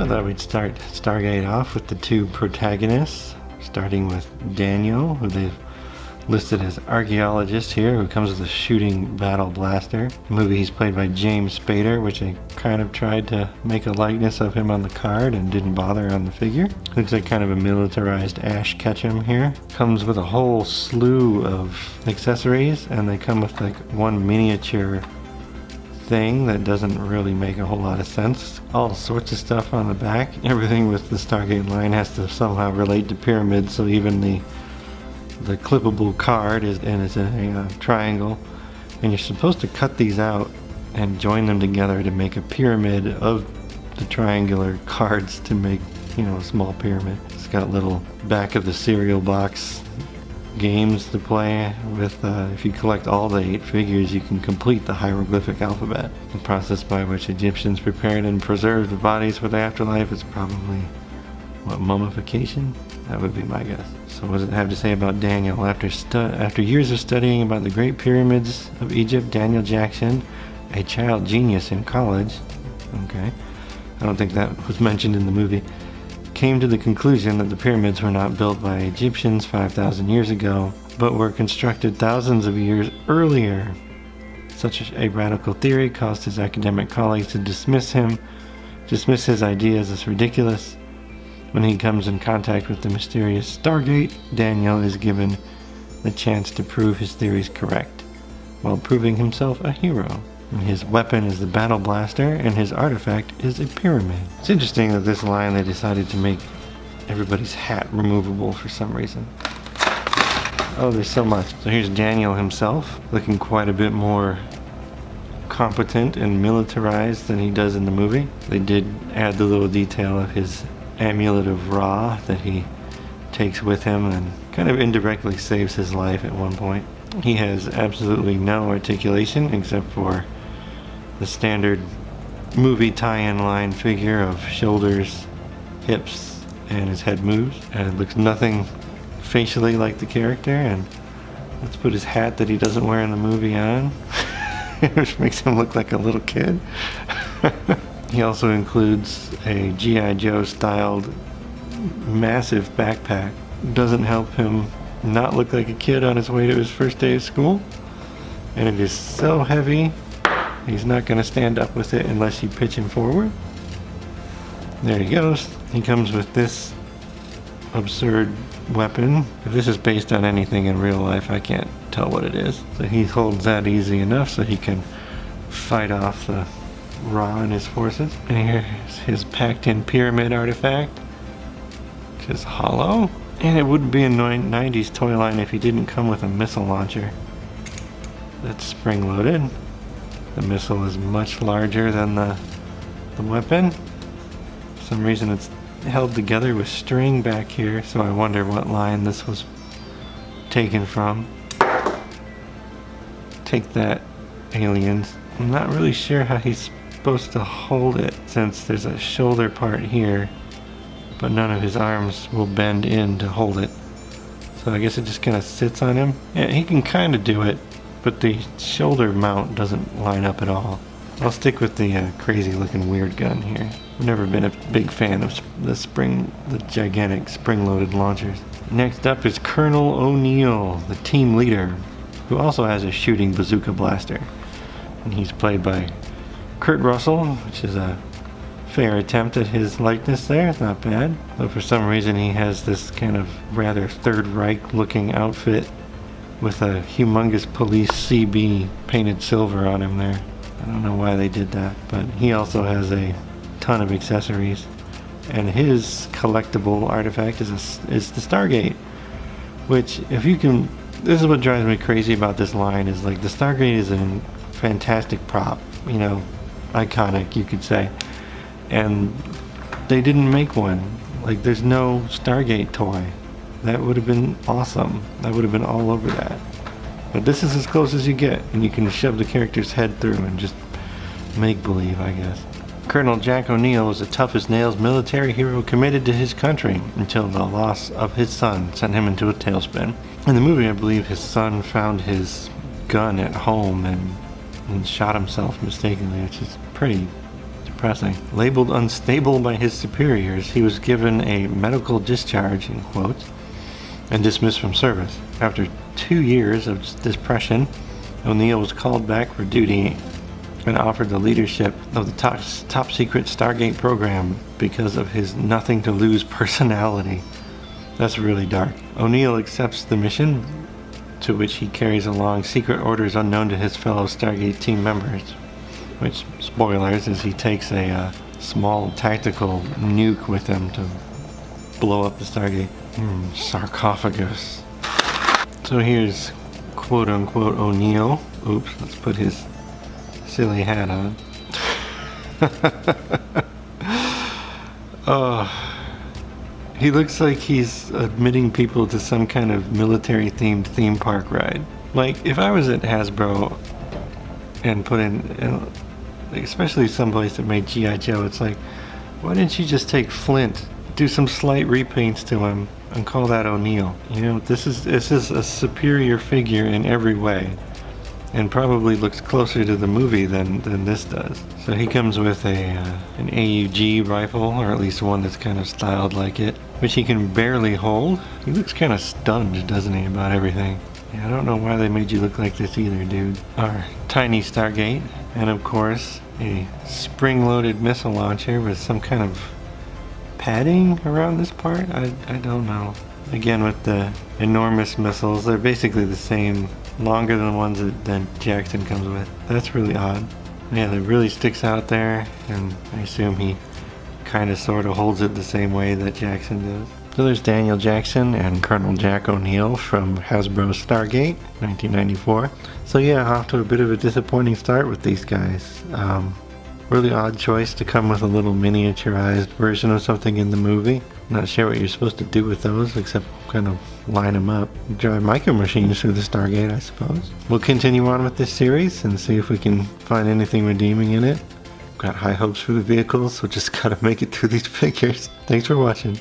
thought we'd start Stargate off with the two protagonists, starting with Daniel, who they've listed as archaeologist here, who comes with a shooting battle blaster. The movie he's played by James Spader, which I kind of tried to make a likeness of him on the card and didn't bother on the figure. Looks like kind of a militarized Ash Ketchum here. Comes with a whole slew of accessories, and they come with like one miniature thing that doesn't really make a whole lot of sense. All sorts of stuff on the back. Everything with the Stargate line has to somehow relate to pyramids, so even the clippable card is a triangle, and you're supposed to cut these out and join them together to make a pyramid of the triangular cards to make, a small pyramid. It's got little back of the cereal box games to play with. If you collect all the 8 figures, you can complete the hieroglyphic alphabet. The process by which Egyptians prepared and preserved the bodies for the afterlife is probably, mummification? That would be my guess. So what does it have to say about Daniel? After years of studying about the great pyramids of Egypt, Daniel Jackson, a child genius in college, okay, I don't think that was mentioned in the movie, came to the conclusion that the pyramids were not built by Egyptians 5,000 years ago, but were constructed thousands of years earlier. Such a radical theory caused his academic colleagues to dismiss his ideas as ridiculous. When he comes in contact with the mysterious Stargate, Daniel is given the chance to prove his theories correct, while proving himself a hero. And his weapon is the battle blaster, and his artifact is a pyramid. It's interesting that this line they decided to make everybody's hat removable for some reason. Oh, there's so much. So here's Daniel himself, looking quite a bit more competent and militarized than he does in the movie. They did add the little detail of his amulet of Ra that he takes with him and kind of indirectly saves his life at one point. He has absolutely no articulation except for the standard movie tie-in line figure of shoulders, hips, and his head moves, and it looks nothing facially like the character. And let's put his hat that he doesn't wear in the movie on, which makes him look like a little kid. He also includes a G.I. Joe styled massive backpack. Doesn't help him not look like a kid on his way to his first day of school. And it is so heavy, he's not going to stand up with it unless you pitch him forward. There he goes. He comes with this absurd weapon. If this is based on anything in real life, I can't tell what it is. So he holds that easy enough so he can fight off the Ra and his forces. And here's his packed-in pyramid artifact, which is hollow. And it wouldn't be a 90s toy line if he didn't come with a missile launcher that's spring-loaded. The missile is much larger than the weapon. For some reason it's held together with string back here, so I wonder what line this was taken from. Take that, aliens. I'm not really sure how he's supposed to hold it, since there's a shoulder part here, but none of his arms will bend in to hold it. So I guess it just kind of sits on him. Yeah, he can kind of do it, but the shoulder mount doesn't line up at all. I'll stick with the crazy looking weird gun here. I've never been a big fan of the gigantic spring-loaded launchers. Next up is Colonel O'Neill, the team leader, who also has a shooting bazooka blaster. And he's played by Kurt Russell, which is a fair attempt at his likeness there. It's not bad. But for some reason he has this kind of rather Third Reich looking outfit with a humongous police CB painted silver on him there. I don't know why they did that, but he also has a ton of accessories. And his collectible artifact is the Stargate, which, if you can, this is what drives me crazy about this line, is like the Stargate is a fantastic prop, iconic, you could say, and they didn't make one. Like, there's no Stargate toy. That would have been awesome. I would have been all over that. But this is as close as you get, and you can shove the character's head through and just make believe, I guess. Colonel Jack O'Neill was a tough-as-nails military hero committed to his country until the loss of his son sent him into a tailspin. In the movie, I believe his son found his gun at home and shot himself mistakenly, which is pretty depressing. Labeled unstable by his superiors, he was given a medical discharge, in quotes, and dismissed from service. After 2 years of depression, O'Neill was called back for duty and offered the leadership of the top secret Stargate program because of his nothing-to-lose personality. That's really dark. O'Neill accepts the mission, to which he carries along secret orders unknown to his fellow Stargate team members. Which, spoilers, is he takes a small tactical nuke with him to blow up the Stargate. Sarcophagus. So here's quote-unquote O'Neill. Oops, let's put his silly hat on. He looks like he's admitting people to some kind of military-themed theme park ride. Like, if I was at Hasbro and put in, especially someplace that made G.I. Joe, it's like, why didn't you just take Flint, do some slight repaints to him, and call that O'Neill? You know, this is a superior figure in every way, and probably looks closer to the movie than this does. So he comes with an AUG rifle, or at least one that's kind of styled like it, which he can barely hold. He looks kind of stunned, doesn't he, about everything? Yeah, I don't know why they made you look like this either, dude. Our tiny Stargate, and of course, a spring-loaded missile launcher with some kind of padding around this part? I don't know. Again, with the enormous missiles, they're basically the same, longer than the ones that Jackson comes with. That's really odd. Yeah, that really sticks out there, and I assume he kind of sort of holds it the same way that Jackson does. So there's Daniel Jackson and Colonel Jack O'Neill from Hasbro Stargate, 1994. So yeah, off to a bit of a disappointing start with these guys. Really odd choice to come with a little miniaturized version of something in the movie. Not sure what you're supposed to do with those, except kind of line them up. Drive micro machines through the Stargate, I suppose. We'll continue on with this series and see if we can find anything redeeming in it. Got high hopes for the vehicles, so just gotta make it through these figures. Thanks for watching.